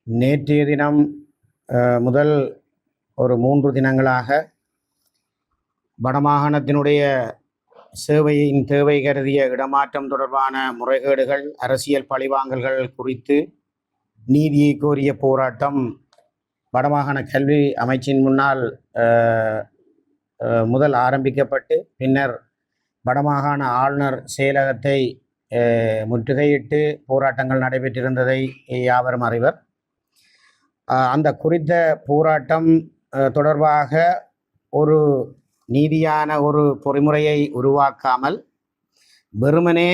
நேற்றைய தினம் முதல் ஒரு 3 தினங்களாக வடமாகாணத்தினுடைய சேவையின் தேவை கருதிய இடமாற்றம் தொடர்பான முறைகேடுகள், அரசியல் பழிவாங்கல்கள் குறித்து நீதியை கோரிய போராட்டம் வடமாகாண கல்வி அமைச்சின் முன்னால் முதல் ஆரம்பிக்கப்பட்டு பின்னர் வடமாகாண ஆளுநர் செயலகத்தை முற்றுகையிட்டு போராட்டங்கள் நடைபெற்றிருந்ததை யாவரும் அறிவர். அந்த குறித்த போராட்டம் தொடர்பாக ஒரு நீதியான ஒரு பொறிமுறையை உருவாக்காமல் வெறுமனே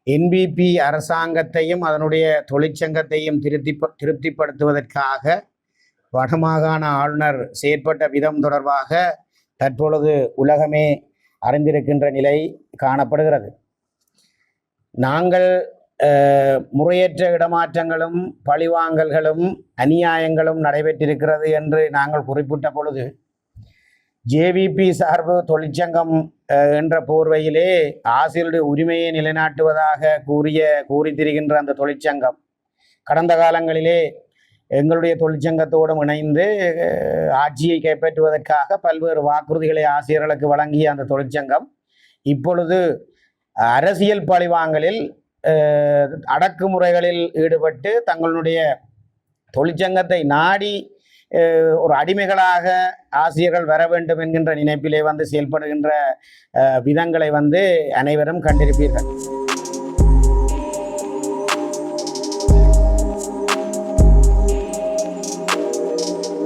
என்பிபி அரசாங்கத்தையும் அதனுடைய தொழிற்சங்கத்தையும் திருப்திப்படுத்துவதற்காக வடமாகாண ஆளுநர் செயற்பட்ட விதம் தொடர்பாக தற்பொழுது உலகமே அறிந்திருக்கின்ற நிலை காணப்படுகிறது. நாங்கள் முறையற்ற இடமாற்றங்களும் பழிவாங்கல்களும் அநியாயங்களும் நடைபெற்றிருக்கிறது என்று நாங்கள் குறிப்பிட்ட பொழுது ஜேவிபி சார்பு தொழிற்சங்கம் என்ற போர்வையிலே ஆசிரியருடைய உரிமையை நிலைநாட்டுவதாக கூறித்திருக்கின்ற அந்த தொழிற்சங்கம் கடந்த காலங்களிலே எங்களுடைய தொழிற்சங்கத்தோடும் இணைந்து ஆட்சியை கைப்பற்றுவதற்காக பல்வேறு வாக்குறுதிகளை ஆசிரியர்களுக்கு வழங்கிய அந்த தொழிற்சங்கம் இப்பொழுது அரசியல் பழிவாங்கலில் அடக்குமுறைகளில் ஈடுபட்டு தங்களுடைய தொழிற்சங்கத்தை நாடி ஒரு அடிமைகளாக ஆசிரியர்கள் வர வேண்டும் என்கின்ற நினைப்பிலே செயல்படுகின்ற விதங்களை அனைவரும் கண்டிருப்பீர்கள்.